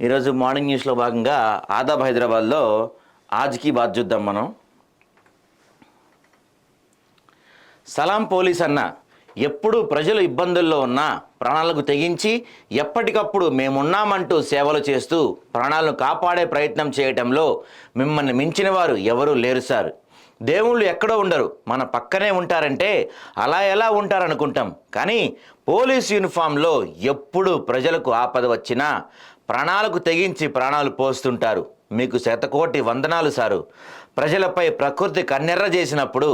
ఈరోజు మార్నింగ్ న్యూస్లో భాగంగా ఆదాబ్ హైదరాబాద్లో ఆజ్కి బాత్ చూద్దాం మనం. సలాం పోలీస్ అన్న ఎప్పుడు ప్రజలు ఇబ్బందుల్లో ఉన్నా ప్రాణాలకు తెగించి ఎప్పటికప్పుడు మేమున్నామంటూ సేవలు చేస్తూ ప్రాణాలను కాపాడే ప్రయత్నం చేయటంలో మిమ్మల్ని మించిన వారు ఎవరూ లేరు సార్. దేవుళ్ళు ఎక్కడో ఉండరు, మన పక్కనే ఉంటారంటే అలా ఎలా ఉంటారనుకుంటాం, కానీ పోలీస్ యూనిఫామ్లో ఎప్పుడు ప్రజలకు ఆపద వచ్చినా ప్రాణాలకు తెగించి ప్రాణాలు పోస్తుంటారు. మీకు శతకోటి వందనాలు సారు. ప్రజలపై ప్రకృతి కన్నెర్ర చేసినప్పుడు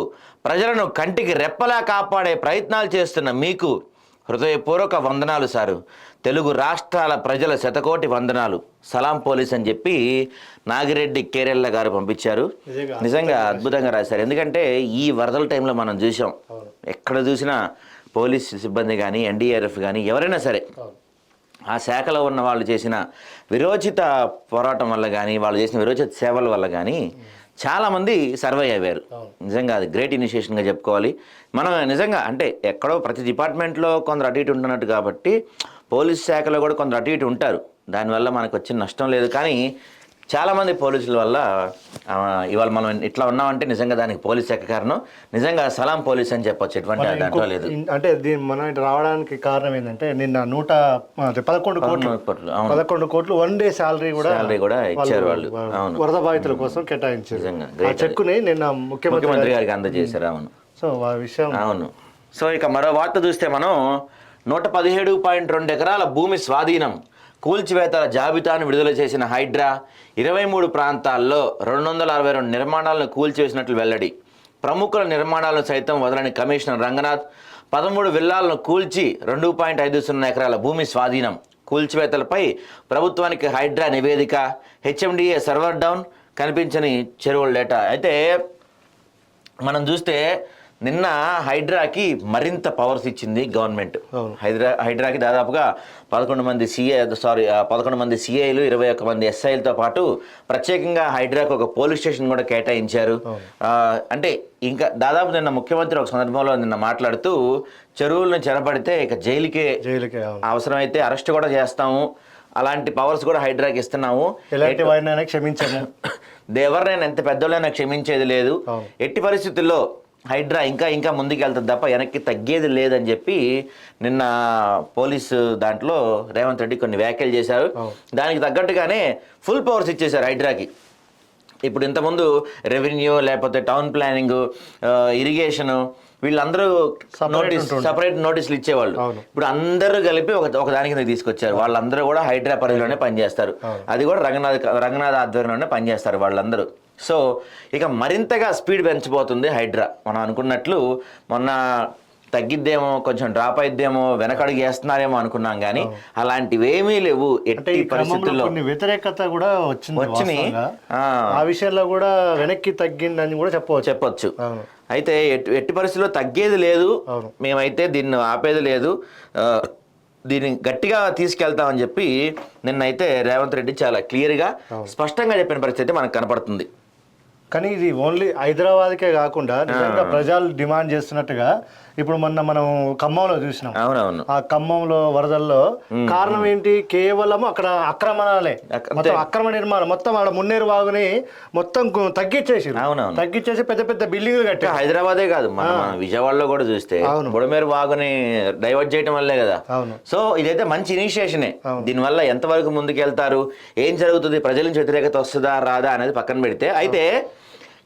ప్రజలను కంటికి రెప్పలా కాపాడే ప్రయత్నాలు చేస్తున్న మీకు హృదయపూర్వక వందనాలు సారు. తెలుగు రాష్ట్రాల ప్రజల శతకోటి వందనాలు. సలాం పోలీస్ అని చెప్పి నాగిరెడ్డి కేరెళ్ళ గారు పంపించారు. నిజంగా అద్భుతంగా రాశారు. ఎందుకంటే ఈ వరదల టైంలో మనం చూసాం, ఎక్కడ చూసినా పోలీస్ సిబ్బంది కానీ ఎన్డీఆర్ఎఫ్ కానీ ఎవరైనా సరే ఆ శాఖలో ఉన్న వాళ్ళు చేసిన విరోచిత పోరాటం వల్ల కానీ వాళ్ళు చేసిన విరోచిత సేవల వల్ల కానీ చాలామంది సర్వే అయ్యారు. నిజంగా అది గ్రేట్ ఇనిషియేషన్గా చెప్పుకోవాలి. మనం నిజంగా అంటే ఎక్కడో ప్రతి డిపార్ట్మెంట్లో కొందరు అటు ఇటు ఉంటున్నట్టు కాబట్టి పోలీస్ శాఖలో కూడా కొందరు అటు ఇటు ఉంటారు. దానివల్ల మనకు వచ్చిన నష్టం లేదు. కానీ చాలామంది పోలీసుల వల్ల ఇవాళ మనం ఇట్లా ఉన్నామంటే నిజంగా దానికి పోలీస్ శాఖ కారణం. నిజంగా సలాం పోలీస్ అని చెప్పొచ్చు, ఎటువంటి దాంట్లో లేదు. అంటే మనం రావడానికి కారణం ఏంటంటే నిన్న 11 కోట్లు 1 డే శాలరీ కూడా ఇచ్చారు వాళ్ళు. అవును, వరద బాధితుల కోసం కేటాయించారు. ఆ చెక్కుని నిన్న ముఖ్యమంత్రి గారికి అందజేశారు. అవును, సో ఆ విషయం అవును. సో ఇక మరో వార్త చూస్తే మనం 117.2 ఎకరాల భూమి స్వాధీనం, కూల్చివేతల జాబితాను విడుదల చేసిన హైడ్రా 23 ప్రాంతాల్లో 262 నిర్మాణాలను కూల్చివేసినట్లు వెల్లడి. ప్రముఖుల నిర్మాణాలను సైతం వదలని కమిషనర్ రంగనాథ్ 13 విల్లాలను కూల్చి 2.50 ఎకరాల భూమి స్వాధీనం. కూల్చివేతలపై ప్రభుత్వానికి హైడ్రా నివేదిక, హెచ్ఎండిఏ సర్వర్ డౌన్, కనిపించని చెరువుల డేటా. అయితే మనం చూస్తే నిన్న హైడ్రాకి మరింత పవర్స్ ఇచ్చింది గవర్నమెంట్. హైడ్రాకి దాదాపుగా 11 మంది సిఐలు 21 మంది ఎస్ఐలతో పాటు ప్రత్యేకంగా హైడ్రాకి ఒక పోలీస్ స్టేషన్ కూడా కేటాయించారు. అంటే ఇంకా దాదాపు నిన్న ముఖ్యమంత్రి ఒక సందర్భంలో నిన్న మాట్లాడుతూ చెరువులను చెరపడితే ఇక జైలుకే అవసరమైతే అరెస్ట్ కూడా చేస్తాము, అలాంటి పవర్స్ కూడా హైడ్రాకి ఇస్తున్నాము, ఎలాంటి వారినైనా క్షమించాము, ఎవరినైనా ఎంత పెద్దోళ్ళైనా క్షమించేది లేదు, ఎట్టి పరిస్థితుల్లో హైడ్రా ఇంకా ముందుకు వెళ్తుంది తప్ప వెనక్కి తగ్గేది లేదని చెప్పి నిన్న పోలీసు దాంట్లో రేవంత్ రెడ్డి కొన్ని వ్యాఖ్యలు చేశారు. దానికి తగ్గట్టుగానే ఫుల్ పవర్స్ ఇచ్చేశారు హైడ్రాకి. ఇప్పుడు ఇంతకుముందు రెవెన్యూ లేకపోతే టౌన్ ప్లానింగ్, ఇరిగేషను వీళ్ళందరూ సపరేట్ నోటీసులు ఇచ్చేవాళ్ళు. ఇప్పుడు అందరూ కలిపి ఒక దానికి తీసుకొచ్చారు. వాళ్ళందరూ కూడా హైడ్రా పరిధిలోనే పనిచేస్తారు. అది కూడా రంగనాథ్ ఆధ్వర్యంలోనే పనిచేస్తారు వాళ్ళందరూ. సో ఇక మరింతగా స్పీడ్ పెంచబోతుంది హైడ్రా. మనం అనుకున్నట్లు మొన్న తగ్గిద్దేమో, కొంచెం డ్రాప్ అయిద్దేమో, వెనకడుగు వేస్తున్నారేమో అనుకున్నాం, కానీ అలాంటివి ఏమీ లేవు. ఎట్టి పరిస్థితుల్లో వ్యతిరేకత కూడా వచ్చినాయి. ఆ విషయంలో కూడా వెనక్కి తగ్గిందని కూడా చెప్పొచ్చు. అయితే ఎట్టి పరిస్థితుల్లో తగ్గేది లేదు, మేమైతే దీన్ని ఆపేది లేదు, దీన్ని గట్టిగా తీసుకెళ్తామని చెప్పి నిన్నైతే రేవంత్ రెడ్డి చాలా క్లియర్గా స్పష్టంగా చెప్పిన పరిస్థితి మనకు కనపడుతుంది. కానీ ఇది ఓన్లీ హైదరాబాద్కే కాకుండా నిజంగా ప్రజలు డిమాండ్ చేస్తున్నట్టుగా ఇప్పుడు మనం ఖమ్మంలో చూసినాం. అవునవును, ఆ ఖమ్మంలో వరదల్లో కారణం ఏంటి? కేవలం అక్కడ అక్రమణాలే, అక్రమ నిర్మాణం మొత్తం. ఆడ మున్నేరు వాగుని మొత్తం తగ్గించేసి పెద్ద పెద్ద బిల్డింగ్లు కట్టారు. హైదరాబాదే కాదు, మన విజయవాడలో కూడా చూస్తే బుడమేరు వాగుని డైవర్ట్ చేయడం వల్లే కదా. సో ఇదైతే మంచి ఇనిషియేషనే. దీనివల్ల ఎంతవరకు ముందుకెళ్తారు, ఏం జరుగుతుంది, ప్రజల నుంచి వ్యతిరేకత వస్తుందా రాదా అనేది పక్కన పెడితే, అయితే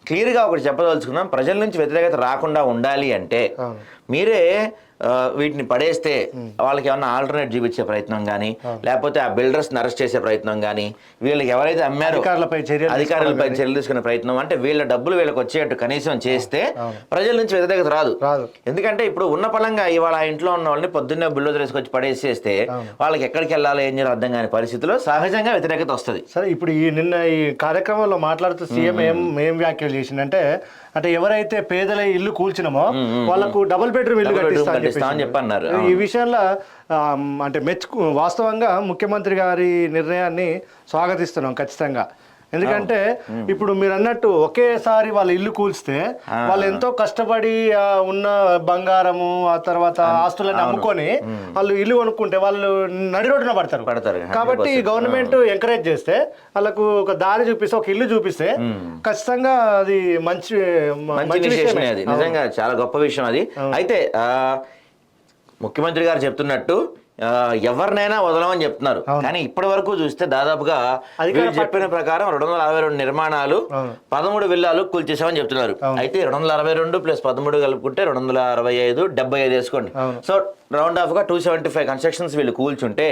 క్లియర్గా ఒకటి చెప్పదలుచుకున్నాం. ప్రజల నుంచి వ్యతిరేకత రాకుండా ఉండాలి అంటే మీరే వీటిని పడేస్తే వాళ్ళకి ఏమన్నా ఆల్టర్నేట్ చూపించే ప్రయత్నం కానీ, లేకపోతే ఆ బిల్డర్స్ని అరెస్ట్ చేసే ప్రయత్నం కానీ, వీళ్ళకి ఎవరైతే అమ్మారో అధికారులపై చర్యలు తీసుకునే ప్రయత్నం, అంటే వీళ్ళ డబ్బులు వీళ్ళకి వచ్చేట్టు కనీసం చేస్తే ప్రజల నుంచి వ్యతిరేకత రాదు. ఎందుకంటే ఇప్పుడు ఉన్న పలంగా ఇవాళ ఆ ఇంట్లో ఉన్న వాళ్ళని పొద్దున్నే బుల్డోజర్ తీసుకొచ్చి పడేసేస్తే వాళ్ళకి ఎక్కడికి వెళ్ళాలో ఏం చేయాలో అర్థం కాని పరిస్థితిలో సహజంగా వ్యతిరేకత వస్తుంది. సరే, ఇప్పుడు నిన్న ఈ కార్యక్రమంలో మాట్లాడుతూ సీఎం ఏం వ్యాఖ్యలు చేసిందంటే, అంటే ఎవరైతే పేదల ఇల్లు కూల్చినామో వాళ్ళకు డబుల్ బెడ్రూమ్ ఇల్లు కట్టిస్తా అని చెప్పన్నారు. ఈ విషయంలో అంటే వాస్తవంగా ముఖ్యమంత్రి గారి నిర్ణయాన్ని స్వాగతిస్తున్నాం ఖచ్చితంగా. ఎందుకంటే ఇప్పుడు మీరు అన్నట్టు ఒకేసారి వాళ్ళ ఇల్లు కూల్స్తే వాళ్ళు ఎంతో కష్టపడి ఉన్న బంగారము ఆ తర్వాత ఆస్తులను అమ్ముకొని వాళ్ళు ఇల్లు కొనుక్కుంటే వాళ్ళు నడి రోడ్డున పడతారు. కాబట్టి గవర్నమెంట్ ఎంకరేజ్ చేస్తే వాళ్ళకు ఒక దారి చూపిస్తే ఒక ఇల్లు చూపిస్తే ఖచ్చితంగా అది మంచి విషయమే. అది నిజంగా చాలా గొప్ప విషయం అది. అయితే ముఖ్యమంత్రి గారు చెప్తున్నట్టు ఎవరినైనా వదలమని చెప్తున్నారు, కానీ ఇప్పటి వరకు చూస్తే దాదాపుగా చెప్పిన ప్రకారం 262 నిర్మాణాలు 13 విల్లాలు కూల్చేసామని చెప్తున్నారు. అయితే 262 ప్లస్ 13 కలుపుకుంటే 265, 75 వేసుకోండి. సో రౌండ్ ఆఫ్ గా 275 కన్స్ట్రక్షన్స్ వీళ్ళు కూల్చుంటే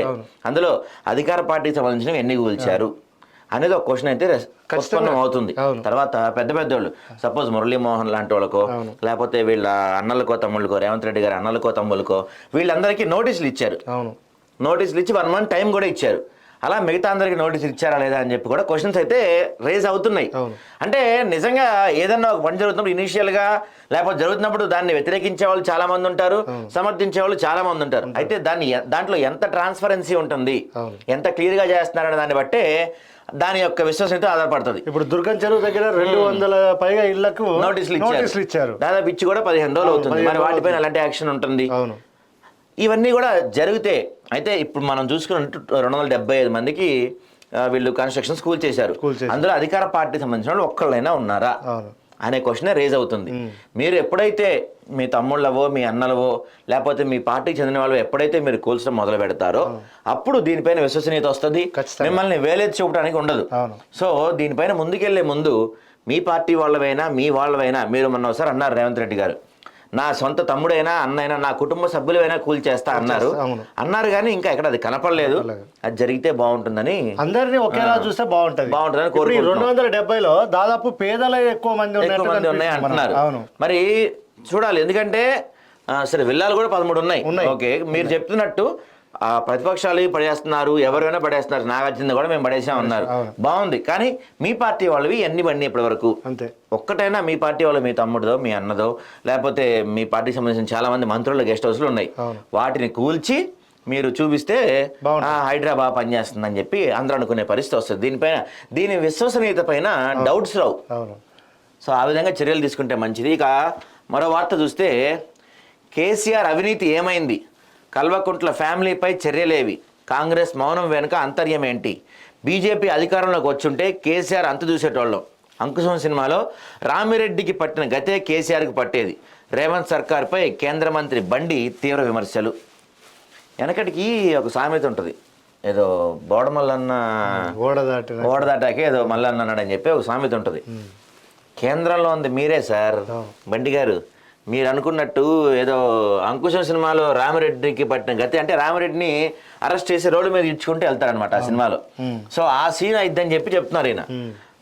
అందులో అధికార పార్టీకి సంబంధించినవి ఎన్ని కూల్చారు అనేది ఒక క్వశ్చన్ అయితే ఉత్పన్నం అవుతుంది. తర్వాత పెద్ద పెద్దోళ్ళు సపోజ్ మురళీమోహన్ లాంటి వాళ్ళకో లేకపోతే వీళ్ళ అన్నలకో తమ్ముళ్ళకో, రేవంత్ రెడ్డి గారి అన్నలకో తమ్ముళ్ళకో వీళ్ళందరికీ నోటీసులు ఇచ్చారు. నోటీసులు ఇచ్చి 1 month టైం కూడా ఇచ్చారు. అలా మిగతా అందరికి నోటీసులు ఇచ్చారా లేదా అని చెప్పి కూడా క్వశ్చన్స్ అయితే రేజ్ అవుతున్నాయి. అంటే నిజంగా ఏదన్నా ఒక పని జరుగుతున్నప్పుడు ఇనీషియల్ గా లేకపోతే జరుగుతున్నప్పుడు దాన్ని వ్యతిరేకించే వాళ్ళు చాలా మంది ఉంటారు, సమర్థించే వాళ్ళు చాలా మంది ఉంటారు. అయితే దాంట్లో ఎంత ట్రాన్స్పరెన్సీ ఉంటుంది, ఎంత క్లియర్ గా చేస్తున్నారనే దాన్ని బట్టే దాని యొక్క విశ్వసనీయత ఆధారపడుతుంది. ఇప్పుడు దుర్గం చెరువు దగ్గర 200 పైగా ఇళ్లకు నోటీసులు ఇచ్చారు. దాదాపు ఇచ్చి కూడా 15 రోజులు అవుతుంది. మరి వాటిపైన ఎలాంటి యాక్షన్ ఉంటుంది? ఇవన్నీ కూడా జరిగితే అయితే ఇప్పుడు మనం చూసుకున్నట్టు 275 మందికి వీళ్ళు కన్స్ట్రక్షన్ స్కూల్ చేశారు. అందులో అధికార పార్టీ సంబంధించిన వాళ్ళు ఒక్కళ్ళైనా ఉన్నారా అనే క్వశ్చన్ రేజ్ అవుతుంది. మీరు ఎప్పుడైతే మీ తమ్ముళ్ళవో మీ అన్నలవో లేకపోతే మీ పార్టీకి చెందిన వాళ్ళు ఎప్పుడైతే మీరు కూల్చడం మొదలు పెడతారో అప్పుడు దీనిపైన విశ్వసనీయత వస్తుంది, మిమ్మల్ని వేలెత్తి చూపడానికి ఉండదు. సో దీనిపైన ముందుకెళ్లే ముందు మీ పార్టీ వాళ్ళవైనా మీ వాళ్ళవైనా, మీరు మొన్న ఒకసారి అన్నారు రేవంత్ రెడ్డి గారు, నా సొంత తమ్ముడైనా అన్నైనా నా కుటుంబ సభ్యులైనా కూల్చేస్తా అన్నారు కానీ ఇంకా ఎక్కడ అది కనపడలేదు. అది జరిగితే బాగుంటుందని, అందరినీ ఒకేలా చూస్తే బాగుంటుందని కోరుకుంటున్నాను. 270లో దాదాపు పేదలే ఎక్కువ మంది ఉన్నాయి అంటున్నారు. మరి చూడాలి, ఎందుకంటే సరే విల్లాలు కూడా 13 ఉన్నాయి. ఓకే, మీరు చెప్తున్నట్టు ప్రతిపక్షాలు పడేస్తున్నారు, ఎవరైనా పడేస్తున్నారు, నాగార్జున కూడా మేము పడేసామన్నారు, బాగుంది. కానీ మీ పార్టీ వాళ్ళవి ఎన్ని బండి ఇప్పటి వరకు అంతే ఒక్కటైనా మీ పార్టీ వాళ్ళు, మీ తమ్ముడిదో మీ అన్నదో లేకపోతే మీ పార్టీకి సంబంధించిన చాలా మంది మంత్రుల గెస్ట్ హౌస్లు ఉన్నాయి, వాటిని కూల్చి మీరు చూపిస్తే హైదరాబాద్ పనిచేస్తుందని చెప్పి అందరూ అనుకునే పరిస్థితి వస్తుంది. దీని విశ్వసనీయత పైన డౌట్స్ రావు. సో ఆ విధంగా చర్యలు తీసుకుంటే మంచిది. ఇక మరో వార్త చూస్తే కేసీఆర్ అవినీతి ఏమైంది, కల్వకుంట్ల ఫ్యామిలీపై చర్యలేవి, కాంగ్రెస్ మౌనం వెనుక అంతర్యం ఏంటి, బీజేపీ అధికారంలోకి వచ్చుంటే కేసీఆర్ అంత చూసేటోళ్ళం, అంకుశం సినిమాలో రామిరెడ్డికి పట్టిన గతే కేసీఆర్కి పట్టేది, రేవంత్ సర్కార్పై కేంద్ర మంత్రి బండి తీవ్ర విమర్శలు. వెనకటికి ఒక సామెత ఉంటుంది, ఏదో బోడమల్లన్న ఓడ దాటాకే ఏదో మల్లన్న అన్నాడని చెప్పి ఒక సామెత ఉంటుంది. కేంద్రంలో ఉంది మీరే సార్ బండి గారు, మీరు అనుకున్నట్టు ఏదో అంకుశం సినిమాలో రామిరెడ్డికి పట్టిన గతి అంటే రామిరెడ్డిని అరెస్ట్ చేసి రోడ్డు మీద ఇచ్చుకుంటూ వెళ్తారనమాట ఆ సినిమాలో. సో ఆ సీన్ అయిద్దని చెప్పి చెప్తున్నారు ఈయన.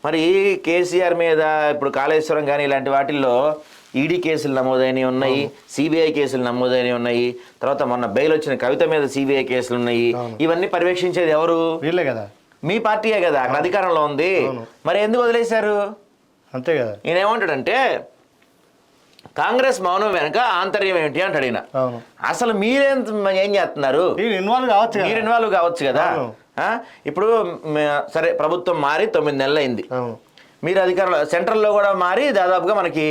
మరి కేసీఆర్ మీద ఇప్పుడు కాళేశ్వరం కానీ ఇలాంటి వాటిల్లో ఈడీ కేసులు నమోదైనవి ఉన్నాయి, సిబిఐ కేసులు నమోదైనవి ఉన్నాయి, తర్వాత మొన్న బెయిల్ వచ్చిన కవిత మీద సిబిఐ కేసులు ఉన్నాయి. ఇవన్నీ పర్యవేక్షించేది ఎవరు? వీళ్ళే కదా, మీ పార్టీయే కదా అక్కడ అధికారంలో ఉంది. మరి ఎందుకు వదిలేశారు? అంతే కదా. ఈయన ఏమంటాడంటే కాంగ్రెస్ మౌనం వెనక ఆంతర్యం ఏంటి అంటాడు ఈయన. అసలు మీరేం చేస్తున్నారు? మీరు ఇన్వాల్వ్ కావచ్చు కదా. ఇప్పుడు సరే ప్రభుత్వం మారి 9 నెలలు అయింది, మీరు అధికారంలో సెంట్రల్లో కూడా మారి దాదాపుగా మనకి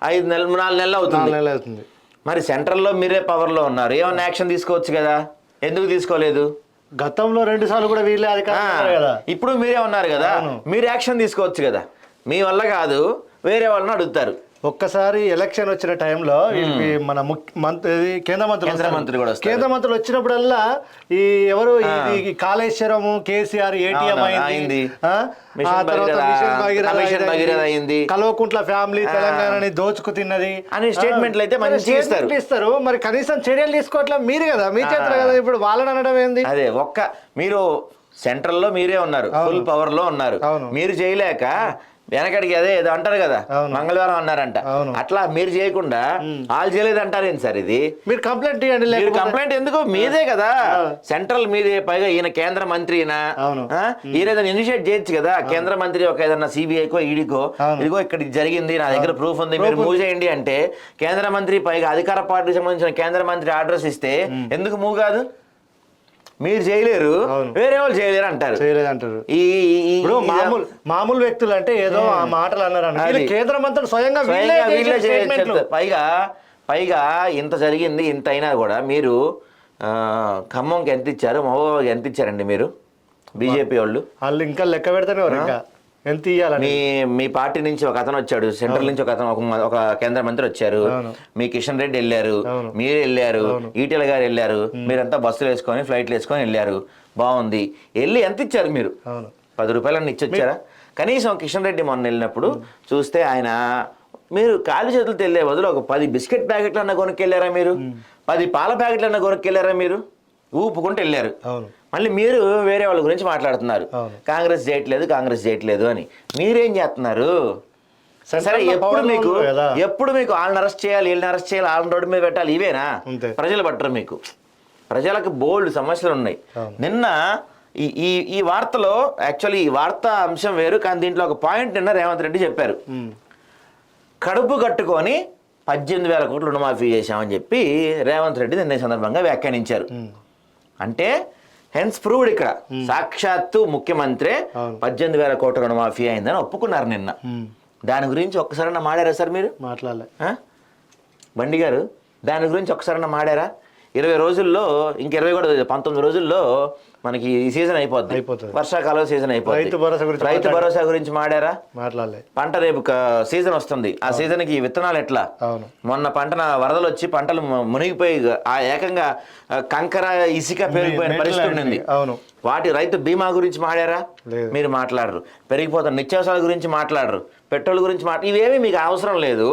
4 నెలలు అవుతుంది. మరి సెంట్రల్లో మీరే పవర్లో ఉన్నారు, ఏమన్నా యాక్షన్ తీసుకోవచ్చు కదా, ఎందుకు తీసుకోలేదు? గతంలో 2 సార్లు కూడా వీళ్ళే అధికారం కదా, ఇప్పుడు మీరే ఉన్నారు కదా, మీరు యాక్షన్ తీసుకోవచ్చు కదా. మీ వల్ల కాదు, వేరే వాళ్ళని అడుగుతారు. ఒక్కసారి ఎలక్షన్ వచ్చిన టైంలో మన కేంద్ర మంత్రులు వచ్చినప్పుడల్లా ఈ ఎవరు కాళేశ్వరము కేసీఆర్ ఏటీఎం అయింది, కల్వకుంట్ల ఫ్యామిలీ తెలంగాణని దోచుకు తిన్నది అని స్టేట్మెంట్లు అయితే మంచిగా ఇస్తారు. మరి కనీసం చర్యలు తీసుకోవట్లే మీరు కదా, మీ చేతులు కదా. ఇప్పుడు వాళ్ళని అనడం ఏంది? అదే మీరు సెంట్రల్ లో మీరే ఉన్నారు, ఫుల్ పవర్ లో ఉన్నారు, మీరు చేయలేక వెనకడికి అదే ఏదో అంటారు కదా, మంగళవారం అన్నారంట, అట్లా మీరు చేయకుండా వాళ్ళు చేయలేదు అంటారు. ఏంటి సార్ ఇది? మీరు కంప్లైంట్ ఇవ్వండి. మీరు కంప్లైంట్ ఎందుకు? మీదే కదా సెంట్రల్, మీదే. పైగా ఈయన కేంద్ర మంత్రి, ఈయన ఏదైనా ఇనిషియేట్ చేయొచ్చు కదా. కేంద్ర మంత్రి ఒక ఏదన్నా సిబిఐకో ఈడీకో ఇదిగో ఇక్కడ జరిగింది, నా దగ్గర ప్రూఫ్ ఉంది, మీరు మూవ్ చేయండి అంటే, కేంద్ర మంత్రి పైగా అధికార పార్టీకి సంబంధించిన కేంద్ర మంత్రి ఆర్డర్స్ ఇస్తే ఎందుకు మూవ్ కాదు? మీరు చేయలేరు, వేరే వాళ్ళు చేయలేరు అంటారు. చేయలేదంటారు. ఈ ఇప్పుడు మామూలు వ్యక్తులు అంటే ఏదో ఆ మాటలు అన్నారు, కేంద్ర మంత్రులు స్వయంగా వీళ్ళే చేయొచ్చు. పైగా ఇంత జరిగింది, ఇంత అయినా కూడా మీరు ఖమ్మంకి ఎంత ఇచ్చారు, మహబూబాబాద్కి ఎంత ఇచ్చారండి మీరు బీజేపీ వాళ్ళు ఇంకా లెక్క పెడితేనే ఇంకా ఎంత ఇయ్యాలి. మీ పార్టీ నుంచి ఒక అతను వచ్చాడు, సెంట్రల్ నుంచి ఒక అతను, ఒక కేంద్ర మంత్రి వచ్చారు, మీ కిషన్ రెడ్డి వెళ్ళారు, మీరు వెళ్ళారు, ఈటెల గారు వెళ్ళారు, మీరంతా బస్సులు వేసుకొని ఫ్లైట్లు వేసుకొని వెళ్ళారు, బాగుంది. వెళ్ళి ఎంత ఇచ్చారు మీరు? 10 రూపాయలన్నీ ఇచ్చొచ్చారా? కనీసం కిషన్ రెడ్డి మొన్న వెళ్ళినప్పుడు చూస్తే ఆయన, మీరు ఖాళీ చేతులతో వెళ్ళే బదులు ఒక 10 బిస్కెట్ ప్యాకెట్లు అన్న కొనుక్కెళ్ళారా మీరు? 10 పాల ప్యాకెట్లు అన్న కొనుక్కెళ్ళారా మీరు? ఊపుకుంటూ వెళ్ళారు. మళ్ళీ మీరు వేరే వాళ్ళ గురించి మాట్లాడుతున్నారు, కాంగ్రెస్ చేయట్లేదు అని. మీరేం చేస్తున్నారు? సరే, ఎప్పుడు మీకు వాళ్ళని అరెస్ట్ చేయాలి, వీళ్ళని అరెస్ట్ చేయాలి, వాళ్ళని రోడ్డు మీద పెట్టాలి, ఇవేనా? ప్రజలు పట్టరు మీకు. ప్రజలకు బోల్డ్ సమస్యలు ఉన్నాయి. నిన్న ఈ వార్తలో యాక్చువల్లీ ఈ వార్తా అంశం వేరు, కానీ దీంట్లో ఒక పాయింట్ నిన్న రేవంత్ రెడ్డి చెప్పారు. కడుపు కట్టుకొని 18,000 కోట్లు రుణమాఫీ చేశామని చెప్పి రేవంత్ రెడ్డి నిన్న సందర్భంగా వ్యాఖ్యానించారు. అంటే హెన్స్ ప్రూవ్డ్, ఇక్కడ సాక్షాత్తు ముఖ్యమంత్రి 18,000 కోట్ల రుణమాఫీ అయిందని ఒప్పుకున్నారు నిన్న. దాని గురించి ఒక్కసారన్నా మాడారా సార్ మీరు? మాట్లాడలే. బండి గారు, దాని గురించి ఒక్కసారన్నా మాడారా? 20 రోజుల్లో, ఇంక 20 కూడా 19 రోజుల్లో మనకి ఈ సీజన్ అయిపోద్ది, వర్షాకాలం సీజన్ అయిపోద్ది. రైతు భరోసా గురించి మాడారా? మాట్లాడలే. పంట రేపు సీజన్ వస్తుంది, ఆ సీజన్ కి విత్తనాలు ఎట్లా? మొన్న పంటన వరదలు వచ్చి పంటలు మునిగిపోయి ఆ ఏకంగా కంకర ఇసుక పెరిగిపోయిన పరిస్థితి ఉంది. వాటి రైతు బీమా గురించి మాడారా? మీరు మాట్లాడరు. పెరిగిపోతున్న నిత్యావసరాల గురించి మాట్లాడరు. పెట్రోల్ గురించి ఇవేమీ మీకు అవసరం లేదు.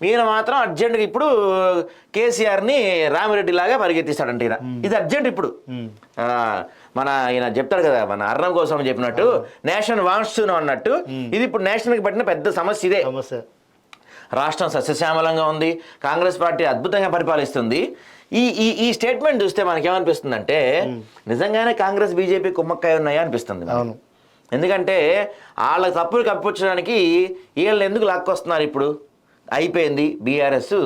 ఈయన మాత్రం అర్జెంట్గా ఇప్పుడు కేసీఆర్ని రామిరెడ్డి లాగా పరిగెత్తిస్తాడంట. ఈయన ఇది అర్జెంట్ ఇప్పుడు. ఈయన చెప్తాడు కదా, మన అర్ణం కోసం చెప్పినట్టు, నేషన్ వాంట్స్ టు నో అన్నట్టు, ఇది ఇప్పుడు నేషన్కి పట్టిన పెద్ద సమస్య ఇదే. రాష్ట్రం సస్యశ్యామలంగా ఉంది, కాంగ్రెస్ పార్టీ అద్భుతంగా పరిపాలిస్తుంది. ఈ స్టేట్మెంట్ చూస్తే మనకేమనిపిస్తుందంటే నిజంగానే కాంగ్రెస్ బీజేపీ కుమ్మక్కాయ ఉన్నాయా అనిపిస్తుంది. ఎందుకంటే వాళ్ళ తప్పులు కప్పించడానికి వీళ్ళని ఎందుకు లాక్కొస్తున్నారు? ఇప్పుడు అయిపోయింది, బీఆర్ఎస్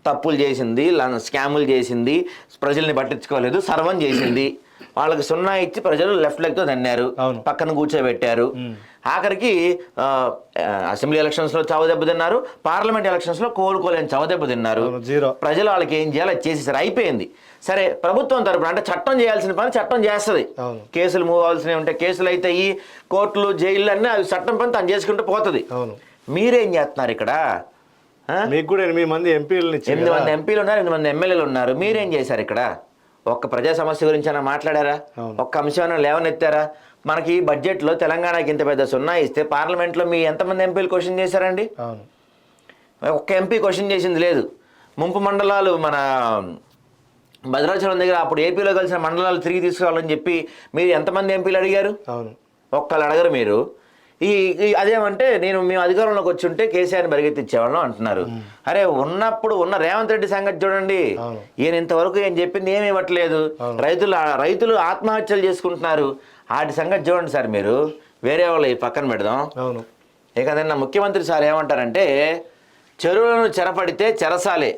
తప్పులు చేసింది, స్కాములు చేసింది, ప్రజల్ని పట్టించుకోలేదు, సర్వం చేసింది. వాళ్ళకి 0 ఇచ్చి ప్రజలు లెఫ్ట్ లెగ్తో తన్నారు, పక్కన కూర్చోబెట్టారు. ఆఖరికి అసెంబ్లీ ఎలక్షన్స్లో చవదెబ్బ తిన్నారు, పార్లమెంట్ ఎలక్షన్స్లో కోలుకోలేని చవదెబ్బ తిన్నారు. ప్రజలు వాళ్ళకి ఏం చేయాలో చేసేసారు, అయిపోయింది. సరే, ప్రభుత్వం తరపున అంటే చట్టం చేయాల్సిన పని చట్టం చేస్తుంది. కేసులు మూవ్ అవ్వాల్సినవి ఉంటే కేసులు అయితే ఈ కోర్టులు, జైళ్ళు అన్నీ అవి చట్టం పని తను చేసుకుంటూ పోతుంది. మీరేం చేస్తున్నారు ఇక్కడ? మీకు కూడా 8 మంది ఎంపీలు 8 మంది ఎంపీలు ఉన్నారు, 8 మంది ఎమ్మెల్యేలు ఉన్నారు. మీరేం చేశారు ఇక్కడ? ఒక్క ప్రజా సమస్య గురించి అయినా మాట్లాడారా? ఒక్క అంశమైనా లేవనెత్తారా? మనకి బడ్జెట్లో తెలంగాణకి ఇంత పెద్ద 0 ఇస్తే పార్లమెంట్లో మీ ఎంతమంది ఎంపీలు క్వశ్చన్ చేశారండి? ఒక్క ఎంపీ క్వశ్చన్ చేసింది లేదు. ముంపు మండలాలు, మన భద్రాచలం దగ్గర అప్పుడు ఏపీలో కలిసిన మండలాలు తిరిగి తీసుకురావాలని చెప్పి మీరు ఎంతమంది ఎంపీలు అడిగారు? ఒక్కళ్ళు అడగరు మీరు. అదేమంటే మేము అధికారంలోకి వచ్చి ఉంటే కేసీఆర్ని పరిగెత్తిచ్చేవాళ్ళం అంటున్నారు. అరే, ఉన్నప్పుడు ఉన్న రేవంత్ రెడ్డి సంగతి చూడండి. ఈయన ఇంతవరకు ఏం చెప్పింది ఏమి ఇవ్వట్లేదు. రైతులు ఆత్మహత్యలు చేసుకుంటున్నారు. వాటి సంగతి చూడండి సార్ మీరు. వేరే వాళ్ళు పక్కన పెడదాం. ఇక నిన్న ముఖ్యమంత్రి సార్ ఏమంటారంటే, చెరువులను చెరపడితే చెరసాలే,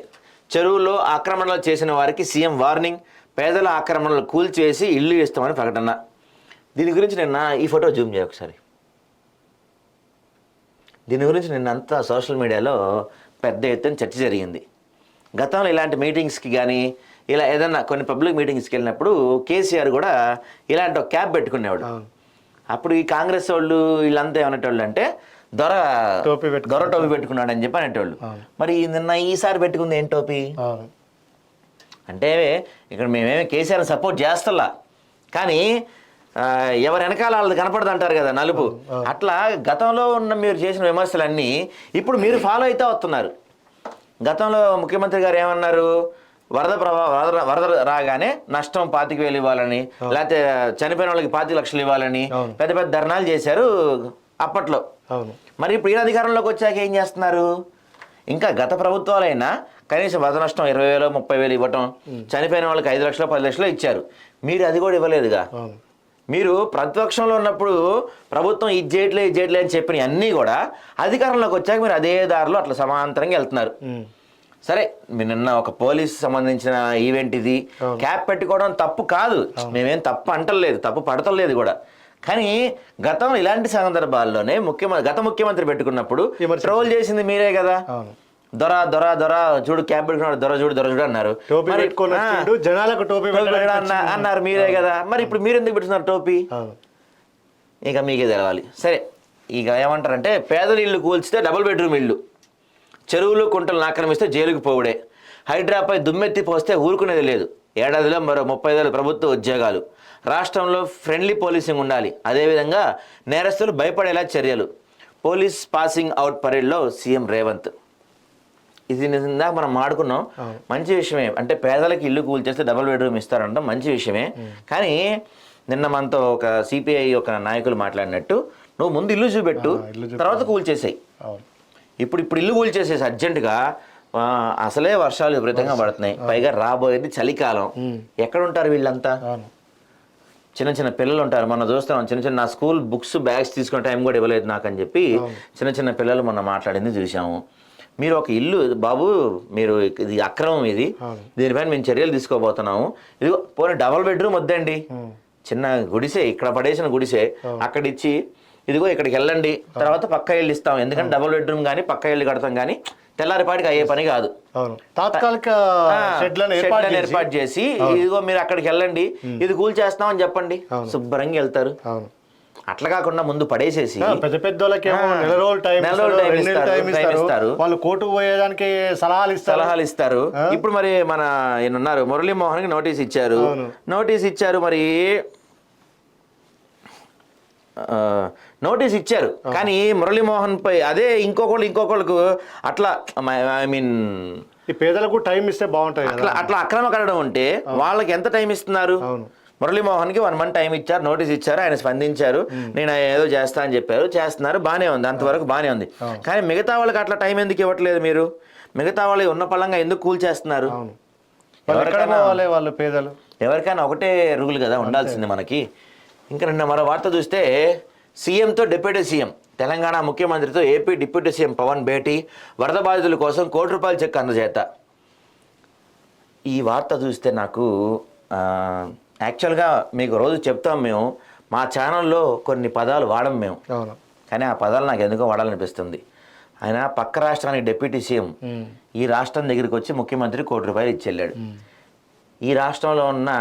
చెరువుల్లో ఆక్రమణలు చేసిన వారికి సీఎం వార్నింగ్, పేదల ఆక్రమణలు కూల్చేసి ఇల్లు ఇస్తామని ప్రకటన. దీని గురించి నిన్న ఈ ఫోటో జూమ్ చేయ ఒకసారి. దీని గురించి నిన్నంతా సోషల్ మీడియాలో పెద్ద ఎత్తున చర్చ జరిగింది. గతంలో ఇలాంటి మీటింగ్స్కి కానీ ఇలా ఏదన్నా కొన్ని పబ్లిక్ మీటింగ్స్కి వెళ్ళినప్పుడు కేసీఆర్ కూడా ఇలాంటి ఒక క్యాప్ పెట్టుకునేవాడు. అప్పుడు ఈ కాంగ్రెస్ వాళ్ళు వీళ్ళంతా ఏమనేటోళ్ళు అంటే దొర టోపీ పెట్టుకున్నాడు అని చెప్పి అనేటోళ్ళు. మరి నిన్న ఈసారి పెట్టుకుంది ఏం టోపీ అంటే, ఇక్కడ మేమేమి కేసీఆర్ని సపోర్ట్ చేస్తలా, కానీ ఎవరు వెనకాల వాళ్ళది కనపడదు అంటారు కదా, నలుపు. అట్లా గతంలో ఉన్న మీరు చేసిన విమర్శలన్నీ ఇప్పుడు మీరు ఫాలో అయితే వస్తున్నారు. గతంలో ముఖ్యమంత్రి గారు ఏమన్నారు? వరద రాగానే నష్టం 25,000 ఇవ్వాలని, లేకపోతే చనిపోయిన వాళ్ళకి 25 లక్షలు ఇవ్వాలని పెద్ద పెద్ద ధర్నాలు చేశారు అప్పట్లో. మరి ఇప్పుడు ఈ అధికారంలోకి వచ్చాక ఏం చేస్తున్నారు? ఇంకా గత ప్రభుత్వాలైనా కనీసం వరద నష్టం 20,000 30,000 ఇవ్వటం, చనిపోయిన వాళ్ళకి 5 లక్షలు 10 లక్షలు ఇచ్చారు. మీరు అది కూడా ఇవ్వలేదుగా. మీరు ప్రతిపక్షంలో ఉన్నప్పుడు ప్రభుత్వం ఇది చేయట్లే అని చెప్పిన అన్నీ కూడా అధికారంలోకి వచ్చాక మీరు అదే దారిలో అట్లా సమాంతరంగా వెళ్తున్నారు. సరే మీరు నిన్న ఒక పోలీస్ సంబంధించిన ఈవెంట్ ఇది, క్యాప్ పెట్టుకోవడం తప్పు కాదు, మేమేం తప్పు అంటలేదు, తప్పు పడతలేదు కూడా. కానీ గతంలో ఇలాంటి సందర్భాల్లోనే గత ముఖ్యమంత్రి పెట్టుకున్నప్పుడు ట్రోల్ చేసింది మీరే కదా. దొర దొర దొర చూడు, క్యాప్ పెట్టుకున్నాడు, దొర చూడు దొర చూడు అన్నారు, జనాలకు టోపీ అన్నారు మీరే కదా. మరి ఇప్పుడు మీరు ఎందుకు పెట్టుకున్నారు టోపీ? ఇక మీకే తెలవాలి. సరే, ఇక ఏమంటారంటే పేదల ఇల్లు కూల్చితే డబుల్ బెడ్రూమ్ ఇల్లు, చెరువులు కుంటలను ఆక్రమిస్తే జైలుకు పోవుడే, హైడ్రాపై దుమ్మెత్తి పోస్తే ఊరుకునేది లేదు, ఏడాదిలో మరో 30,000 ప్రభుత్వ ఉద్యోగాలు, రాష్ట్రంలో ఫ్రెండ్లీ పోలీసింగ్ ఉండాలి, అదేవిధంగా నేరస్తులు భయపడేలా చర్యలు, పోలీస్ పాసింగ్ అవుట్ పరేడ్లో సీఎం రేవంత్. ఇది నిజంగా మనం మాడుకున్నాం, మంచి విషయమే. అంటే పేదలకు ఇల్లు కూల్చేస్తే డబుల్ బెడ్రూమ్ ఇస్తారంటాం, మంచి విషయమే. కానీ నిన్న మనతో ఒక సిపిఐ ఒక నాయకులు మాట్లాడినట్టు, నువ్వు ముందు ఇల్లు చూపెట్టు, తర్వాత కూల్చేసాయి. ఇప్పుడు ఇల్లు కూల్చేసేసి అర్జెంటుగా, అసలే వర్షాలు విపరీతంగా పడుతున్నాయి, పైగా రాబోయేది చలికాలం, ఎక్కడ ఉంటారు వీళ్ళంతా? చిన్న చిన్న పిల్లలు ఉంటారు. మొన్న చూస్తాం చిన్న నా స్కూల్ బుక్స్ బ్యాగ్స్ తీసుకునే టైం కూడా ఇవ్వలేదు నాకు అని చెప్పి చిన్న పిల్లలు మొన్న మాట్లాడింది చూసాము. మీరు ఒక ఇల్లు బాబు, మీరు ఇది అక్రమం, ఇది దీనిపైన మేము చర్యలు తీసుకోబోతున్నాము, ఇది పోనీ డబుల్ బెడ్రూమ్ వద్దండి, చిన్న గుడిసే ఇక్కడ పడేసిన గుడిసే అక్కడ ఇచ్చి, ఇదిగో ఇక్కడికి వెళ్ళండి, తర్వాత పక్క ఇల్లు ఇస్తాం, ఎందుకంటే డబుల్ బెడ్రూమ్ కానీ పక్క ఇల్లు కడతాం కానీ తెల్లారిపాటికి అయ్యే పని కాదు. తాత్కాలిక ఏర్పాటు చేసి ఇదిగో మీరు అక్కడికి వెళ్ళండి, ఇది కూల్ చేస్తామని చెప్పండి, శుభ్రంగా వెళ్తారు. అట్లా కాకుండా ముందు పడేసేసి పెద్ద పెద్ద నెల రోజులు టైం ఇస్తారు, వాళ్ళు కోర్టుకు పోయేదానికి సలహాలు ఇస్తారు. ఇప్పుడు మరి మన ఈయనున్నారు మురళీమోహన్ కి నోటీస్ ఇచ్చారు మరి నోటీస్ ఇచ్చారు. కానీ మురళీమోహన్ పై అదే ఇంకొకళ్ళకు అట్లా ఐ మీన్ ఈ పేదలకు టైం ఇస్తే బాగుంటుంది. అట్లా అక్రమ కట్టడం ఉంటే వాళ్ళకి ఎంత టైం ఇస్తున్నారు? మురళీమోహన్కి 1 month టైం ఇచ్చారు, నోటీస్ ఇచ్చారు, ఆయన స్పందించారు, నేను ఏదో చేస్తా అని చెప్పారు, చేస్తున్నారు, బాగానే ఉంది, అంతవరకు బాగానే ఉంది. కానీ మిగతా వాళ్ళకి అట్లా టైం ఎందుకు ఇవ్వట్లేదు మీరు? మిగతా వాళ్ళు ఉన్న పళ్ళంగా ఎందుకు కూల్చేస్తున్నారు? వాళ్ళు పేదలు ఎవరికైనా ఒకటే రూల్ కదా ఉండాల్సింది మనకి. ఇంకా నిన్న మరో వార్త చూస్తే, సీఎంతో డిప్యూటీ సీఎం, తెలంగాణ ముఖ్యమంత్రితో ఏపీ డిప్యూటీ సీఎం పవన్ భేటీ, వరద బాధితుల కోసం ₹1 చెక్ అందజేత. ఈ వార్త చూస్తే నాకు యాక్చువల్గా మీకు రోజు చెప్తాం మేము, మా ఛానల్లో కొన్ని పదాలు వాడం మేము, కానీ ఆ పదాలు నాకు ఎందుకో వాడాలనిపిస్తుంది. ఆయన పక్క రాష్ట్రానికి డిప్యూటీ సీఎం ఈ రాష్ట్రం దగ్గరికి వచ్చి ముఖ్యమంత్రి ₹1 ఇచ్చి వెళ్ళాడు. ఈ రాష్ట్రంలో ఉన్న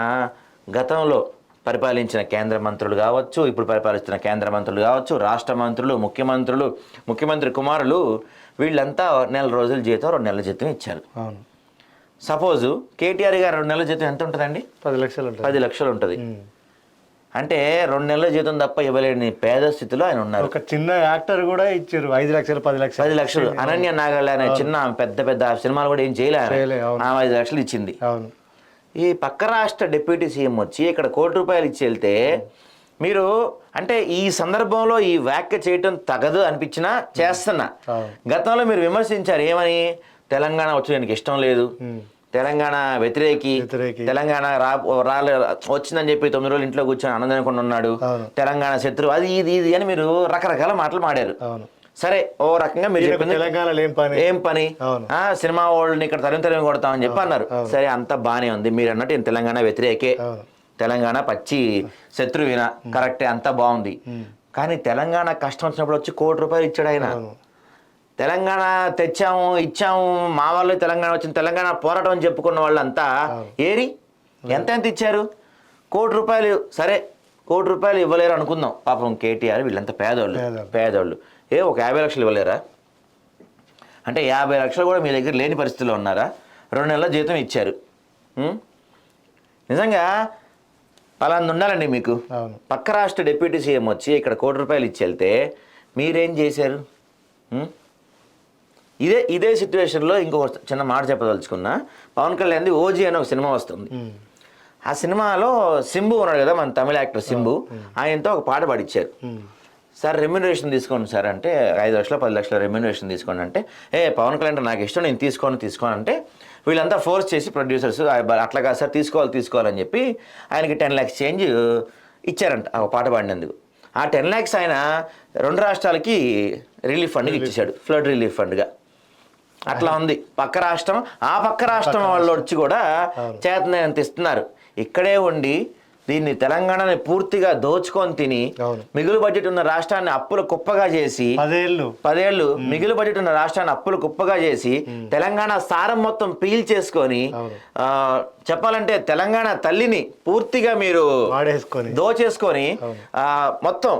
గతంలో పరిపాలించిన కేంద్ర మంత్రులు కావచ్చు, ఇప్పుడు పరిపాలిస్తున్న కేంద్ర మంత్రులు కావచ్చు, రాష్ట్ర మంత్రులు, ముఖ్యమంత్రి కుమారులు, వీళ్ళంతా 1 నెల రోజుల జీతం 2 నెలల జీతం ఇచ్చారు. సపోజు కేటీఆర్ గారు 2 నెలల జీతం ఎంత ఉంటుందండి? 10 లక్షలు ఉంటుంది. అంటే 2 నెలల జీతం తప్ప ఇవ్వలేని పేద స్థితిలో ఆయన ఉన్నారు. ఒక చిన్న యాక్టర్ కూడా ఇచ్చారు 5 లక్షలు 10 లక్షలు. అనన్య నాగల్ అనే చిన్న పెద్ద సినిమాలు కూడా ఏం చేయలేదు, 5 లక్షలు ఇచ్చింది. ఈ పక్క రాష్ట్ర డిప్యూటీ సీఎం వచ్చి ఇక్కడ ₹1 ఇచ్చి వెళ్తే మీరు అంటే ఈ సందర్భంలో ఈ వ్యాఖ్య చేయటం తగదు అనిపించినా చేస్తున్నా. గతంలో మీరు విమర్శించారు ఏమని? తెలంగాణ వచ్చి నాకు ఇష్టం లేదు, తెలంగాణ వ్యతిరేకి, తెలంగాణ వచ్చిందని చెప్పి 9 రోజులు ఇంట్లో కూర్చొని ఆనందం ఉన్నాడు, తెలంగాణ శత్రువు, అది ఇది అని మీరు రకరకాల మాటలు మాడారు. సరే, ఓ రకంగా మీరు చెప్పింది ఏం పని, సినిమా వాళ్ళని ఇక్కడ తరిమి కొడతామని చెప్పి అన్నారు. సరే, అంతా బాగానే ఉంది. మీరు అన్నట్టు నేను తెలంగాణ వ్యతిరేకే, తెలంగాణ పచ్చి శత్రువిన, కరెక్టే, అంతా బాగుంది. కానీ తెలంగాణ కష్టం వచ్చినప్పుడు వచ్చి ₹1 ఇచ్చాడు ఆయన. తెలంగాణ తెచ్చాము, ఇచ్చాము, మా వాళ్ళు తెలంగాణ వచ్చింది, తెలంగాణ పోరాటం అని చెప్పుకున్న వాళ్ళంతా ఏరి ఎంత ఇచ్చారు? ₹1. సరే, ₹1 ఇవ్వలేరు అనుకుందాం, పాపం కేటీఆర్ వీళ్ళంతా పేదోళ్ళు ఒక 50 లక్షలు ఇవ్వలేరా? అంటే 50 లక్షలు కూడా మీ దగ్గర లేని పరిస్థితిలో ఉన్నారా? 2 నెలల జీతం ఇచ్చారు. నిజంగా పలాంది ఉండాలండి మీకు. పక్క రాష్ట్ర డిప్యూటీ సీఎం వచ్చి ఇక్కడ ₹1 ఇచ్చి వెళ్తే మీరేం చేశారు? ఇదే సిచ్యువేషన్లో ఇంకొక చిన్న మాట చెప్పదలుచుకున్నా. పవన్ కళ్యాణ్ ఓజీ అనే ఒక సినిమా వస్తుంది. ఆ సినిమాలో సింబు ఉన్నాడు కదా, మన తమిళ యాక్టర్ సింబు, ఆయనతో ఒక పాట పాడిచ్చారు. సార్ రెమ్యూనరేషన్ తీసుకోండి సార్ అంటే, 5 లక్షలు 10 లక్షల రెమ్యూనరేషన్ తీసుకోండి అంటే, పవన్ కళ్యాణ్ నాకు ఇష్టం, నేను తీసుకోను అంటే వీళ్ళంతా ఫోర్స్ చేసి ప్రొడ్యూసర్స్ అట్లా కాదు సార్, తీసుకోవాలని చెప్పి ఆయనకి 10 lakhs చేంజ్ ఇచ్చారంట ఆ పాట పాడినందుకు. ఆ 10 lakhs ఆయన 2 రాష్ట్రాలకి రిలీఫ్ ఫండ్కి ఇచ్చేసాడు, ఫ్లడ్ రిలీఫ్ ఫండ్గా. అట్లా ఉంది పక్క రాష్ట్రం. ఆ పక్క రాష్ట్రం వాళ్ళు వచ్చి కూడా చేతనంత ఇస్తున్నారు. ఇక్కడే ఉండి దీన్ని తెలంగాణని పూర్తిగా దోచుకొని తిని మిగులు బడ్జెట్ ఉన్న రాష్ట్రాన్ని అప్పుల కుప్పగా చేసి 10 ఏళ్ళు మిగులు బడ్జెట్ ఉన్న రాష్ట్రాన్ని అప్పుల కుప్పగా చేసి తెలంగాణ సారం మొత్తం పీల్ చేసుకొని చెప్పాలంటే తెలంగాణ తల్లిని పూర్తిగా మీరు దోచేసుకొని మొత్తం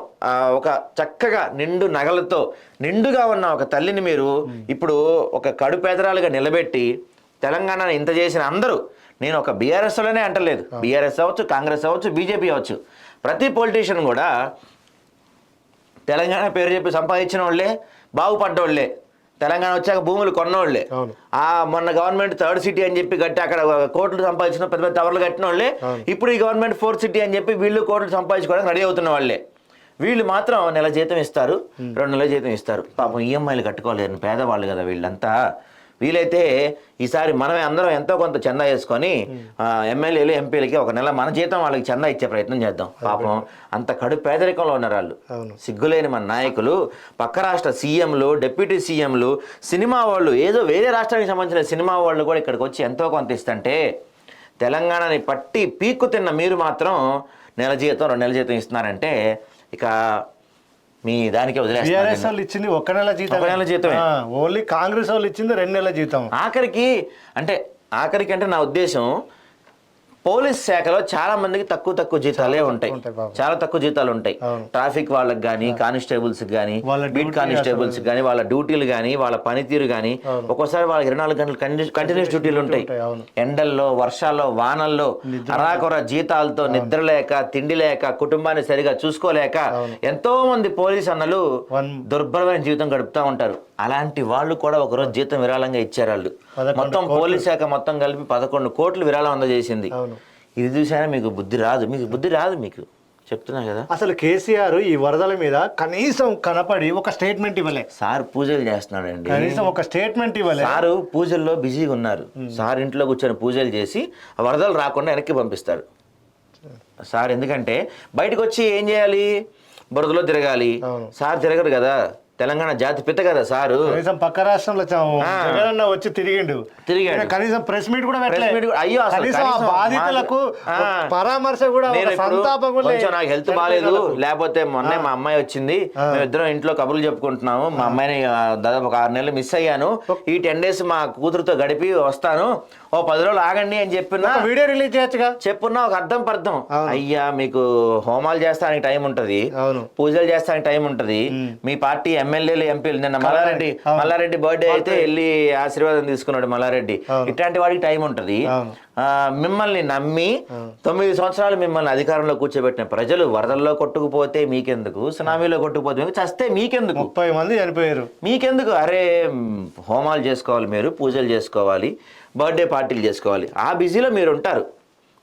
ఒక చక్కగా నిండు నగలతో నిండుగా ఉన్న ఒక తల్లిని మీరు ఇప్పుడు ఒక కడుపేదరాలుగా నిలబెట్టి తెలంగాణను ఇంత చేసిన అందరూ, నేను ఒక బీఆర్ఎస్లోనే అంటలేదు, బీఆర్ఎస్ అవ్వచ్చు, కాంగ్రెస్ అవ్వచ్చు, బీజేపీ అవ్వచ్చు, ప్రతి పొలిటీషియన్ కూడా తెలంగాణ పేరు చెప్పి సంపాదించిన వాళ్ళే, బాగుపడ్డోళ్లే, తెలంగాణ వచ్చాక భూములు కొన్నోళ్లే, మొన్న గవర్నమెంట్ 3rd సిటీ అని చెప్పి కట్టి అక్కడ కోట్లు సంపాదించిన పెద్ద పెద్ద టవర్లు కట్టిన వాళ్ళే, ఇప్పుడు ఈ గవర్నమెంట్ 4th సిటీ అని చెప్పి వీళ్ళు కోట్లు సంపాదించుకోవడానికి రెడీ అవుతున్న వాళ్ళే. వీళ్ళు మాత్రం నెల జీతం ఇస్తారు, 2 నెలల జీతం ఇస్తారు. పాపం ఈఎంఐలు కట్టుకోలేరు, పేదవాళ్ళు కదా వీళ్ళంతా. వీలైతే ఈసారి మనమే అందరం ఎంతో కొంత చందా వేసుకొని ఎమ్మెల్యేలు ఎంపీలకి ఒక నెల మన జీతం వాళ్ళకి చందా ఇచ్చే ప్రయత్నం చేద్దాం. పాపం అంత కడు పేదరికంలో ఉన్నారు వాళ్ళు. సిగ్గులేని మన నాయకులు, పక్క రాష్ట్ర సీఎంలు, డిప్యూటీ సీఎంలు, సినిమా వాళ్ళు, ఏదో వేరే రాష్ట్రానికి సంబంధించిన సినిమా వాళ్ళు కూడా ఇక్కడికి వచ్చి ఎంతో కొంత ఇస్తుంటే తెలంగాణని పట్టి పీక్కు తిన్న మీరు మాత్రం నెల జీతం 2 నెలల జీతం ఇస్తున్నారంటే ఇక మీ దానికే వదిలేస్తారు. ఇచ్చింది 1 నెల జీతం, ఓన్లీ కాంగ్రెస్ వాళ్ళు ఇచ్చింది 2 నెలల జీతం. ఆఖరికి అంటే నా ఉద్దేశం పోలీస్ శాఖలో చాలా మందికి తక్కువ జీతాలే ఉంటాయి, చాలా తక్కువ జీతాలు ఉంటాయి. ట్రాఫిక్ వాళ్ళకి కానీ, కానిస్టేబుల్స్ కానీ, బీట్ కానిస్టేబుల్స్ కానీ, వాళ్ళ డ్యూటీలు కానీ, వాళ్ళ పనితీరు కానీ, ఒక్కోసారి వాళ్ళకి 24 గంటలు కంటిన్యూస్ డ్యూటీలు ఉంటాయి. ఎండల్లో, వర్షాల్లో, వానల్లో అరాకొర జీతాలతో నిద్ర లేక, తిండి లేక, కుటుంబాన్ని సరిగా చూసుకోలేక ఎంతో మంది పోలీస్ అన్నలు దుర్భరమైన జీవితం గడుపుతూ ఉంటారు. అలాంటి వాళ్ళు కూడా ఒకరోజు జీతం విరాళంగా ఇచ్చారు. వాళ్ళు మొత్తం పోలీస్ శాఖ మొత్తం కలిపి 11 కోట్లు విరాళం అందజేసింది. ఇది చూసారా మీకు బుద్ధి రాదు మీకు చెప్తున్నా కదా. అసలు కేసీఆర్ ఈ వరదల మీద కనీసం కనపడి ఒక స్టేట్మెంట్ ఇవ్వలే. సార్ పూజలు చేస్తున్నాడండి, కనీసం ఒక స్టేట్మెంట్ ఇవ్వలే. సారు పూజల్లో బిజీగా ఉన్నారు. సార్ ఇంట్లో కూర్చొని పూజలు చేసి వరదలు రాకుండా వెనక్కి పంపిస్తారు సార్. ఎందుకంటే బయటకు వచ్చి ఏం చేయాలి, బురదలో తిరగాలి. సార్ తిరగరు కదా, తెలంగాణ జాతి పిత కదా సారు. కనీసం పక్క రాష్ట్రంలో వచ్చి తిరిగాడు, కనీసం ప్రెస్ మీట్ కూడా పెట్టలేదు. అయ్యో బాధితులకు పరామర్శ కూడా, నాకు హెల్త్ బాగాలేదు, లేకపోతే మొన్నే మా అమ్మాయి వచ్చింది, మేమిద్దరం ఇంట్లో కబుర్లు చెప్పుకుంటున్నాము, మా అమ్మాయిని దాదాపు ఒక 6 నెలలు మిస్ అయ్యాను, ఈ 10 days మా కూతురుతో గడిపి వస్తాను, ఓ 10 రోజులు ఆగండి అని చెప్పిన వీడియో రిలీజ్ చేయొచ్చుగా. చెప్పున్నా ఒక అర్థం పర్థం. అయ్యా మీకు హోమాలు చేస్తానికి టైం ఉంటది, పూజలు చేస్తానికి టైం ఉంటది, మీ పార్టీ ఎమ్మెల్యేలు ఎంపీలు, నిన్న మల్లారెడ్డి బర్త్డే అయితే వెళ్ళి ఆశీర్వాదం తీసుకున్నాడు మల్లారెడ్డి, ఇట్లాంటి వాడికి టైం ఉంటది. మిమ్మల్ని నమ్మి 9 సంవత్సరాలు మిమ్మల్ని అధికారంలో కూర్చోబెట్టిన ప్రజలు వరదల్లో కొట్టుకుపోతే మీకెందుకు, సునామీలో కొట్టుకుపోతే చస్తే మీకెందుకు, 30 మంది చనిపోయారు మీకెందుకు, అరే హోమాలు చేసుకోవాలి, మీరు పూజలు చేసుకోవాలి, బర్త్డే పార్టీలు చేసుకోవాలి, ఆ బిజీలో మీరు ఉంటారు.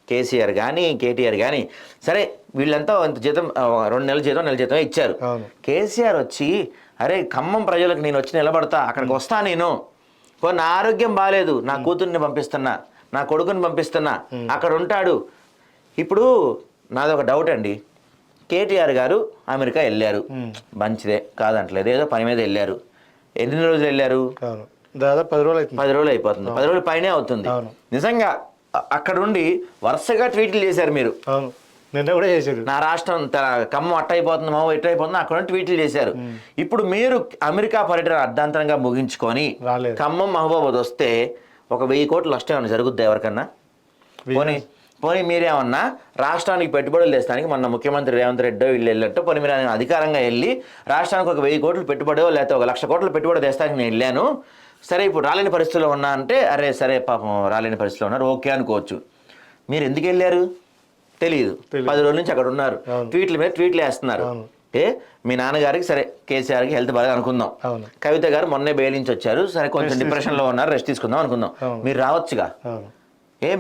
కేసీఆర్ కానీ కేటీఆర్ కానీ సరే వీళ్ళంతా అంత జీతం 2 నెలల జీతం, నెల జీతం ఇచ్చారు. కేసీఆర్ వచ్చి అరే ఖమ్మం ప్రజలకు నేను వచ్చి నిలబడతా, అక్కడికి వస్తా, నేను నా ఆరోగ్యం బాగాలేదు, నా కూతుర్ని పంపిస్తున్నా, నా కొడుకుని పంపిస్తున్నా, అక్కడ ఉంటాడు. ఇప్పుడు నాది ఒక డౌట్ అండి, కేటీఆర్ గారు అమెరికా వెళ్ళారు, మంచిదే కాదంటలేదు, ఏదో పని మీద వెళ్ళారు. ఎన్ని రోజులు వెళ్ళారు? దాదాపు 10 రోజులు అయిపోతుంది, 10 రోజుల పైనే అవుతుంది. నిజంగా అక్కడ ఉండి వరుసగా ట్వీట్లు చేశారు మీరు, నిన్న కూడా చేశారు, నా రాష్ట్రం ఖమ్మం అట్ట అయిపోతుంది, మావు ఎట్ట అయిపోతుంది, అక్కడ ట్వీట్లు చేశారు. ఇప్పుడు మీరు అమెరికా పర్యటన అర్ధాంతరంగా ముగించుకొని ఖమ్మం మహబూబాబాద్ వస్తే ఒక 1000 కోట్ల నష్టం ఏమైనా జరుగుద్దా ఎవరికన్నా? పోనీ మీరేమన్నా రాష్ట్రానికి పెట్టుబడులు తెస్తానికి మొన్న ముఖ్యమంత్రి రేవంత్ రెడ్డి వీళ్ళు వెళ్ళట్టు, పోనీ మీరు అధికారంగా వెళ్ళి రాష్ట్రానికి ఒక 1000 కోట్లు పెట్టుబడో లేకపోతే 1,00,000 కోట్ల పెట్టుబడి తెస్తానికి నేను వెళ్ళాను, సరే ఇప్పుడు రాలేని పరిస్థితుల్లో ఉన్నా అంటే అరే సరే పాపం రాలేని పరిస్థితిలో ఉన్నారు, ఓకే అనుకోవచ్చు. మీరు ఎందుకు వెళ్ళారు తెలియదు, 10 రోజుల నుంచి అక్కడ ఉన్నారు, ట్వీట్ల మీద ట్వీట్లు వేస్తున్నారు. మీ నాన్నగారికి సరే కేసీఆర్కి హెల్త్ బాగా అనుకుందాం, కవిత గారు మొన్నే బెయిల్ నుంచి వచ్చారు, సరే కొంచెం డిప్రెషన్లో ఉన్నారు, రెస్ట్ తీసుకుందాం అనుకుందాం, మీరు రావచ్చుగా.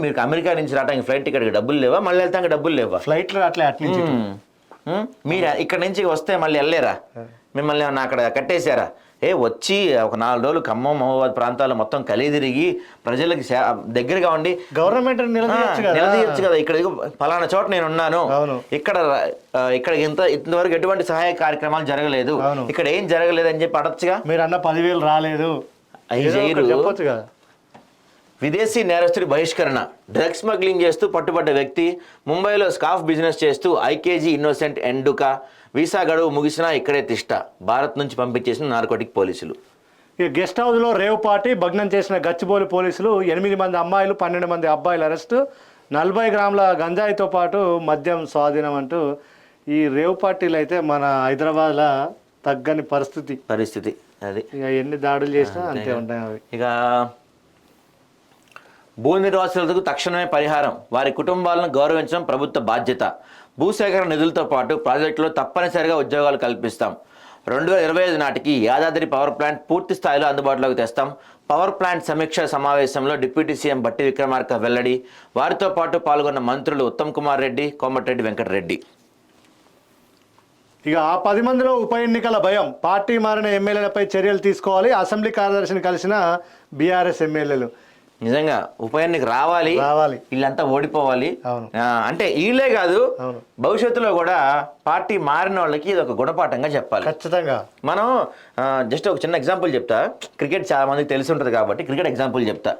మీకు అమెరికా నుంచి రావడానికి ఫ్లైట్ టికెట్కి డబ్బులు లేవా, మళ్ళీ వెళ్తానికి డబ్బులు లేవా? ఫ్లైట్లో అట్లా మీరు ఇక్కడ నుంచి వస్తే మళ్ళీ వెళ్ళలేరా? మిమ్మల్ని ఏమన్నా అక్కడ కట్టేశారా? వచ్చి ఒక 4 రోజులు ఖమ్మం మహబూబాబాద్ ప్రాంతాల్లో మొత్తం కలిదిరిగి ప్రజలకి దగ్గరగా ఉండి గవర్నమెంట్ నిలదీయచ్చు కదా. ఇక్కడ ఫలానా చోట నేను ఉన్నాను, ఇక్కడ ఇంతవరకు ఎటువంటి సహాయ కార్యక్రమాలు జరగలేదు, ఇక్కడ ఏం జరగలేదు అని చెప్పి అడచ్చుగా. మీరు అన్న 10,000 రాలేదు, అవి ఏదో ఒకటి చేయరు. చెప్పొచ్చు కదా. విదేశీ నేరస్తుడి బహిష్కరణ. డ్రగ్స్ స్మగ్లింగ్ చేస్తూ పట్టుబడ్డ వ్యక్తి ముంబైలో స్కార్ఫ్ బిజినెస్ చేస్తూ ఐకేజీ ఇన్నోసెంట్ ఎండుక. వీసా గడువు ముగిసినా ఇక్కడే తిష్ట. భారత్ నుంచి పంపించేసిన నార్కోటిక్ పోలీసులు. ఇక గెస్ట్ హౌస్లో రేవ్ పార్టీ భగ్నం చేసిన గచ్చిబౌలి పోలీసులు. 8 మంది అమ్మాయిలు 12 మంది అబ్బాయిలు అరెస్టు. 40 గ్రాముల గంజాయితో పాటు మద్యం స్వాధీనం అంటూ ఈ రేవ్ పార్టీలు అయితే మన హైదరాబాద్లో తగ్గని పరిస్థితి. అది ఇక ఎన్ని దాడులు చేసినా అంతే ఉంటాయి అవి. ఇక భూ నిర్వాసితులకు తక్షణమే పరిహారం, వారి కుటుంబాలను గౌరవించడం ప్రభుత్వ బాధ్యత. భూసేకరణ నిధులతో పాటు ప్రాజెక్టులో తప్పనిసరిగా ఉద్యోగాలు కల్పిస్తాం. 2025 నాటికి యాదాద్రి పవర్ ప్లాంట్ పూర్తి స్థాయిలో అందుబాటులోకి తెస్తాం. పవర్ ప్లాంట్ సమీక్ష సమావేశంలో డిప్యూటీ సీఎం బట్టి విక్రమార్క వెల్లడి. వారితో పాటు పాల్గొన్న మంత్రులు ఉత్తమ్ కుమార్ రెడ్డి, కోమటిరెడ్డి వెంకటరెడ్డి. ఇక ఆ 10 మందిలో ఉప ఎన్నికల భయం. పార్టీ మారిన ఎమ్మెల్యేలపై చర్యలు తీసుకోవాలి. అసెంబ్లీ కార్యదర్శిని కలిసిన బీఆర్ఎస్ ఎమ్మెల్యేలు. నిజంగా ఉప ఎన్నిక రావాలి, వీళ్ళంతా ఓడిపోవాలి. అంటే వీళ్ళే కాదు, భవిష్యత్తులో కూడా పార్టీ మారిన వాళ్ళకి ఇది ఒక గుణపాఠంగా చెప్పాలి ఖచ్చితంగా. మనం జస్ట్ ఒక చిన్న ఎగ్జాంపుల్ చెప్తా. క్రికెట్ చాలా మందికి తెలిసి ఉంటుంది కాబట్టి క్రికెట్ ఎగ్జాంపుల్ చెప్తా.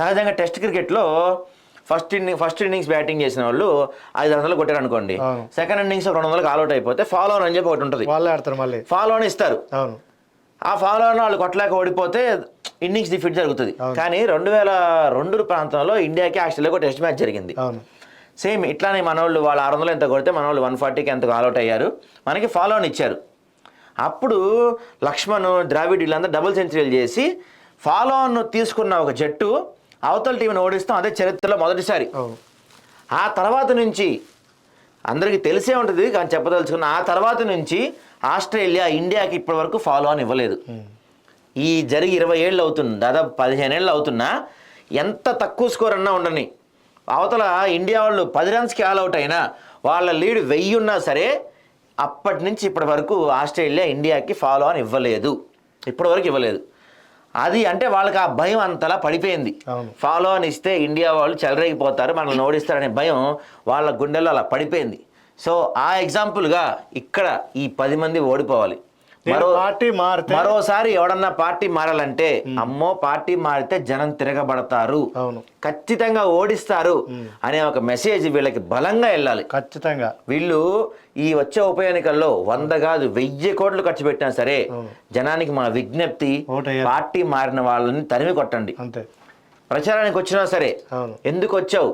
సహజంగా టెస్ట్ క్రికెట్లో ఫస్ట్ ఇన్నింగ్స్ బ్యాటింగ్ చేసిన వాళ్ళు 500 కొట్టారు అనుకోండి, సెకండ్ ఇన్నింగ్స్ 200 ఆల్అౌట్ అయిపోతే ఫాలో ఆన్ అని చెప్పి ఒకటి ఉంటుంది, వాళ్ళే ఆడతారు, మళ్ళీ ఫాలో ఆన్ ఇస్తారు. ఆ ఫాలో ఆన్ వాళ్ళు కొట్టలేక ఓడిపోతే ఇన్నింగ్స్ డిఫీట్ జరుగుతుంది. కానీ 2002 ప్రాంతంలో ఇండియాకి ఆస్ట్రేలియాకి ఒక టెస్ట్ మ్యాచ్ జరిగింది. సేమ్ ఇట్లానే మనోళ్ళు వాళ్ళు 600 ఎంత కొడితే మనోళ్ళు 140కి ఎంత ఆల్అౌట్ అయ్యారు, మనకి ఫాలో ఆన్ ఇచ్చారు. అప్పుడు లక్ష్మణ్, ద్రావిడ్ వీళ్ళందరూ డబుల్ సెంచరీలు చేసి ఫాలో ఆన్ తీసుకున్న ఒక జట్టు అవతల టీంని ఓడిస్తాం, అదే చరిత్రలో మొదటిసారి. ఆ తర్వాత నుంచి అందరికీ తెలిసే ఉంటుంది కానీ చెప్పదలుచుకున్న, ఆ తర్వాత నుంచి ఆస్ట్రేలియా ఇండియాకి ఇప్పటి వరకు ఫాలో ఆన్ ఇవ్వలేదు. ఈ జరిగి 20 ఏళ్ళు అవుతుంది, దాదాపు 15 ఏళ్ళు అవుతున్నా ఎంత తక్కువ స్కోర్ అన్నా ఉండని అవతల ఇండియా వాళ్ళు 10 రన్స్కి ఆల్అౌట్ అయినా వాళ్ళ లీడ్ 1000 ఉన్నా సరే అప్పటి నుంచి ఇప్పటి వరకు ఆస్ట్రేలియా ఇండియాకి ఫాలో ఆన్ ఇవ్వలేదు, ఇప్పటి వరకు ఇవ్వలేదు. అది అంటే వాళ్ళకి ఆ భయం అంతలా పడిపోయింది. ఫాలో ఆన్ ఇస్తే ఇండియా వాళ్ళు చెలరేగిపోతారు, మనల్ని ఓడిస్తారనే భయం వాళ్ళ గుండెల్లో అలా పడిపోయింది. సో ఆ ఎగ్జాంపుల్గా ఇక్కడ ఈ 10 మంది ఓడిపోవాలి. మరోసారి ఎవడన్నా పార్టీ మారాలంటే అమ్మో పార్టీ మారితే జనం తిరగబడతారు, ఖచ్చితంగా ఓడిస్తారు అనే ఒక మెసేజ్ వీళ్ళకి బలంగా వెళ్ళాలి. ఖచ్చితంగా వీళ్ళు ఈ వచ్చే ఉప ఎన్నికల్లో 100 కాదు 1000 కోట్లు ఖర్చు పెట్టినా సరే జనానికి మా విజ్ఞప్తి, పార్టీ మారిన వాళ్ళని తరిమి కొట్టండి. ప్రచారానికి వచ్చినా సరే ఎందుకు వచ్చావు,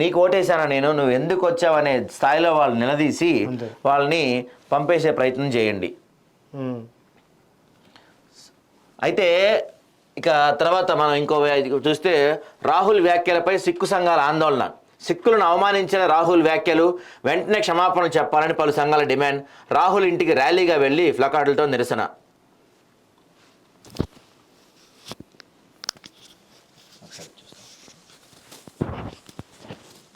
నీకు ఓటేసానా నేను, నువ్వు ఎందుకు వచ్చావు అనే స్థాయిలో వాళ్ళు నిలదీసి వాళ్ళని పంపేసే ప్రయత్నం చేయండి. అయితే ఇక తర్వాత మనం ఇంకో చూస్తే రాహుల్ వ్యాఖ్యలపై సిక్కు సంఘాల ఆందోళన. సిక్కులను అవమానించిన రాహుల్ వ్యాఖ్యలు వెంటనే క్షమాపణ చెప్పాలని పలు సంఘాల డిమాండ్. రాహుల్ ఇంటికి ర్యాలీగా వెళ్లి ప్లకార్డులతో నిరసన.